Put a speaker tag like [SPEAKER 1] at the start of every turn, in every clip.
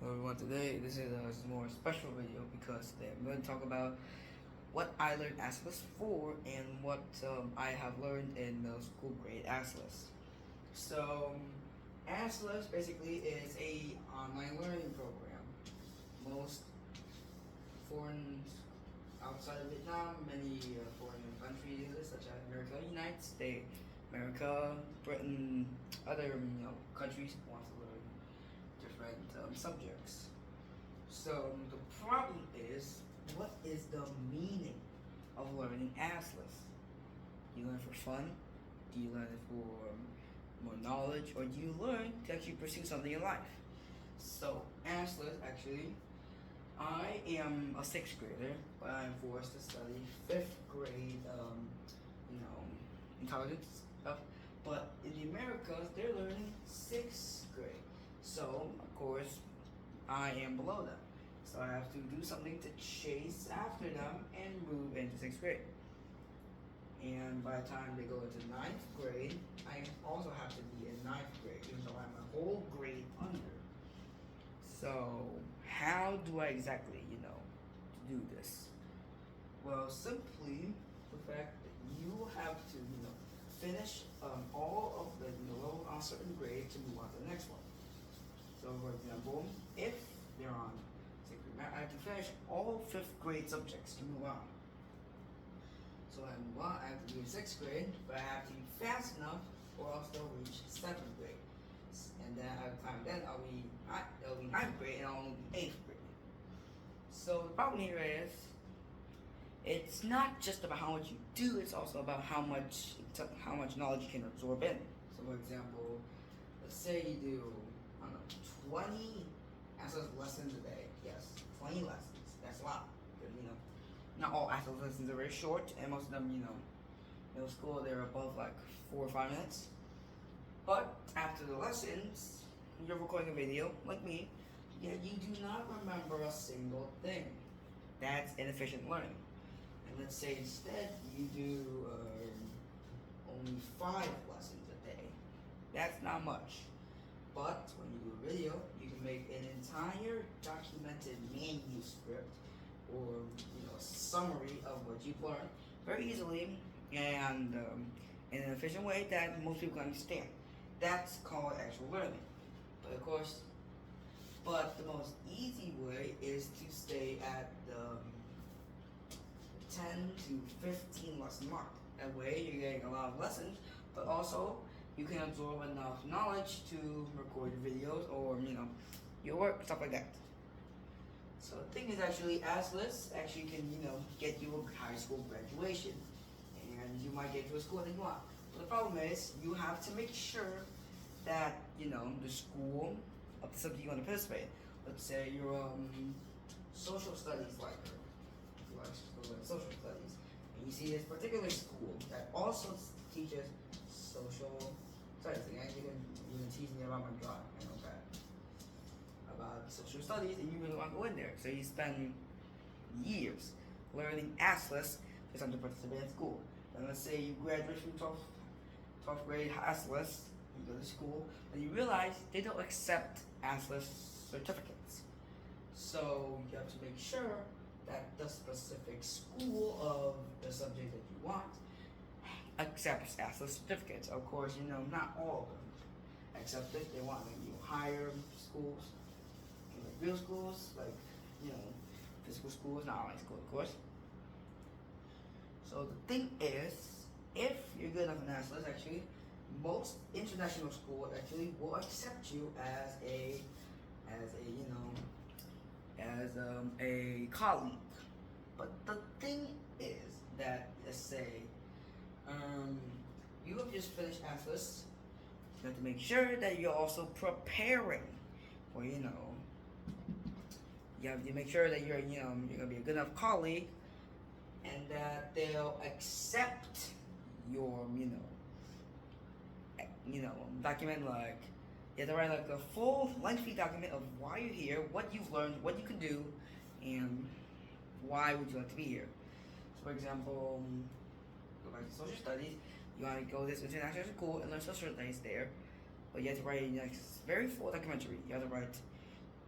[SPEAKER 1] Hello everyone, today this is a more special video because today I'm going to talk about what I learned Acellus for and what I have learned in the school grade Acellus. So Acellus basically is a online learning program. Most foreign outside of Vietnam, many foreign countries such as America, United States, America, Britain, other countries want to learn different subjects. So the problem is, what is the meaning of learning Acellus? Do you learn for fun? Do you learn it for more knowledge, or do you learn to actually pursue something in life? So Acellus, actually, I am a sixth grader, but I'm forced to study fifth grade, intelligence stuff. But in the Americas, they're learning sixth grade. So, of course, I am below them. So I have to do something to chase after them and move into sixth grade. And by the time they go into ninth grade, I also have to be in ninth grade, even though I'm a whole grade under. So how do I exactly, do this? Well, simply the fact that you have to, finish all of the levels on a certain grade to move on to the next one. So, for example, if they're on sixth grade, I have to finish all fifth grade subjects to move on. So I move on, I have to do sixth grade, but I have to be fast enough or else they'll reach seventh grade. And then at the time then I'll be ninth grade and I'll only be eighth grade. So the problem here is, it's not just about how much you do, it's also about how much knowledge you can absorb in. So for example, let's say you do, 20 Acellus lessons a day. Yes, 20 lessons. That's a lot. But, not all Acellus lessons are very short, and most of them, middle school, they're above like 4 or 5 minutes. But after the lessons, you're recording a video, like me, yet you do not remember a single thing. That's inefficient learning. And let's say instead you do only 5 lessons a day. That's not much. But when you do a video, you can make an entire documented manuscript or a summary of what you've learned very easily and in an efficient way that most people can understand. That's called actual learning. But of course, the most easy way is to stay at the 10 to 15 lesson mark. That way you're getting a lot of lessons, but also you can absorb enough knowledge to record your videos or your work, stuff like that. So the thing is, actually Acellus actually can get you a high school graduation, and you might get to a school that you want. But the problem is, you have to make sure that the school of the subject you want to participate in. Let's say you're social studies liker. You like to learn social studies, and you see this particular school that also teaches social studies. And you can tease me about my drawing, okay, about social studies, and you really want to go in there. So you spend years learning Acellus for something to participate in school. And let's say you graduate from 12th grade Acellus, you go to school, and you realize they don't accept Acellus certificates. So you have to make sure that the specific school of the subject that you want accepts Acellus certificates. Of course, not all of them accept it. They want higher schools, like real schools, like physical schools, not online school, of course. So the thing is, if you're good enough in Acellus, actually, most international schools actually will accept you as a colleague. But the thing is that, let's say, you have just finished Acellus, you have to make sure that you're also preparing for, you have to make sure that you're gonna be a good enough colleague, and that they'll accept your, document. Like, you have to write like a full lengthy document of why you're here, what you've learned, what you can do, and why would you like to be here. So, for example, go back to social studies. You want to go to this international school and learn social studies there, but you have to write a very full documentary. You have to write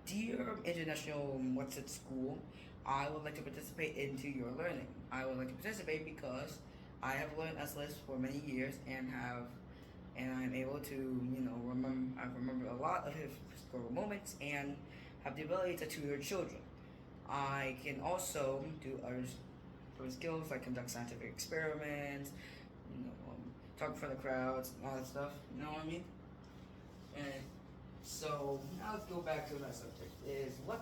[SPEAKER 1] Dear International What's at School, I would like to participate into your learning. I would like to participate because I have learned Acellus for many years and I'm able to, I've remembered a lot of historical moments and have the ability to tutor children. I can also do other skills like conduct scientific experiments, talk in front of crowds, and all that stuff. You know what I mean? And so now let's go back to my subject. Is what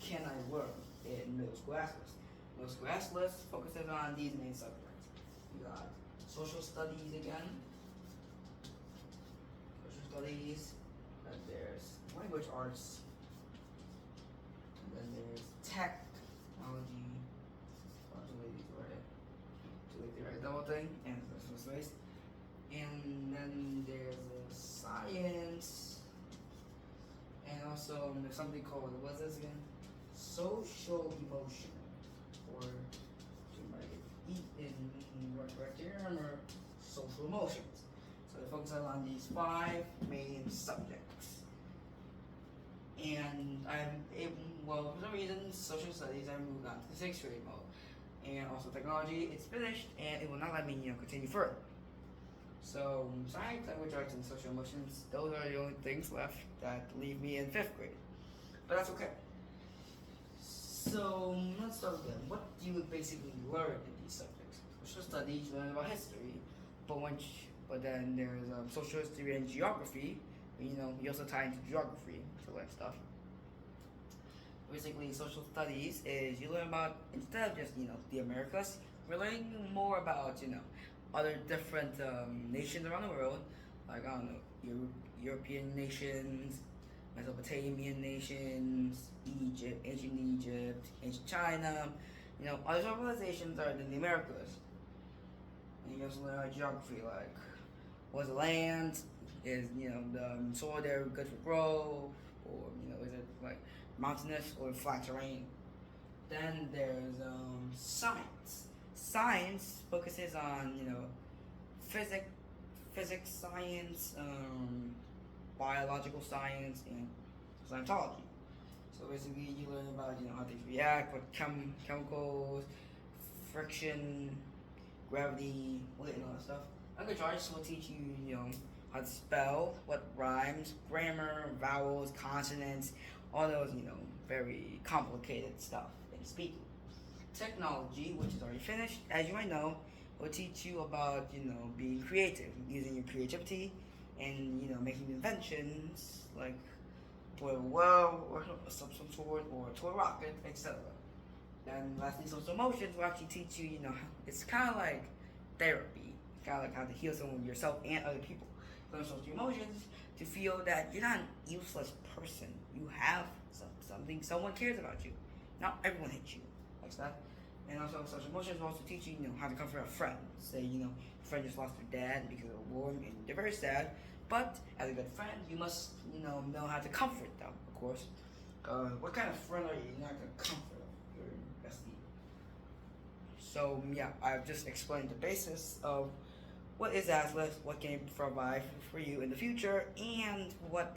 [SPEAKER 1] can I learn in middle school Acellus? Middle school Acellus focuses on these main subjects. You got social studies again, social studies, and there's language arts, and then there's technology. Too late to write the whole thing, and this space. And then there's science, and also there's something called, what's this again? Social emotion, or you might eat in correct term, or social emotions. So it focuses on these 5 main subjects. And for some reason, social studies, I moved on to the 6th grade mode. And also technology, it's finished, and it will not let me, continue further. So science, language arts, and social emotions, those are the only things left that leave me in 5th grade. But that's okay. So let's start again. What do you basically learn in these subjects? Social studies, you learn about history, but then there's social history and geography. You also tie into geography to learn stuff. Basically, social studies is you learn about, instead of just the Americas, we're learning more about other different nations around the world, like I don't know, European nations, Mesopotamian nations, Egypt, ancient China, other civilizations are in the Americas. And you also learn about geography, like what's the land, is the soil there good for growth, or is it like mountainous or flat terrain. Then there's science. Science focuses on physics, science, biological science, and Scientology. So basically, you learn about how things react, what chemicals, friction, gravity, all that stuff. Language arts will teach you how to spell, what rhymes, grammar, vowels, consonants, all those very complicated stuff in speaking. Technology, which is already finished, as you might know, will teach you about being creative, using your creativity, and making inventions like toy well or some sort, or toy rocket, etc. And lastly, social emotions will actually teach you, it's kind of like therapy, kind of like how to heal someone, yourself, and other people. Learn social emotions to feel that you're not a useless person. You have something, someone cares about you. Not everyone hates you, like that. And also, social emotions will also teach you, how to comfort a friend. Say, your friend just lost their dad because of a war, and they're very sad. But as a good friend, you must, know how to comfort them, of course. What kind of friend are you? You're not gonna comfort your bestie. So yeah, I've just explained the basis of what is Acellus, what can it provide for you in the future, and what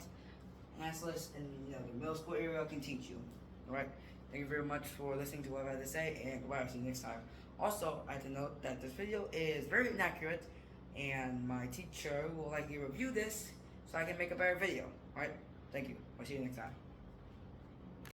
[SPEAKER 1] Acellus in the middle school area can teach you. All right. Thank you very much for listening to what I had to say, and goodbye. I'll see you next time. Also, I have to note that this video is very inaccurate, and my teacher will likely review this so I can make a better video. Alright? Thank you. I'll see you next time.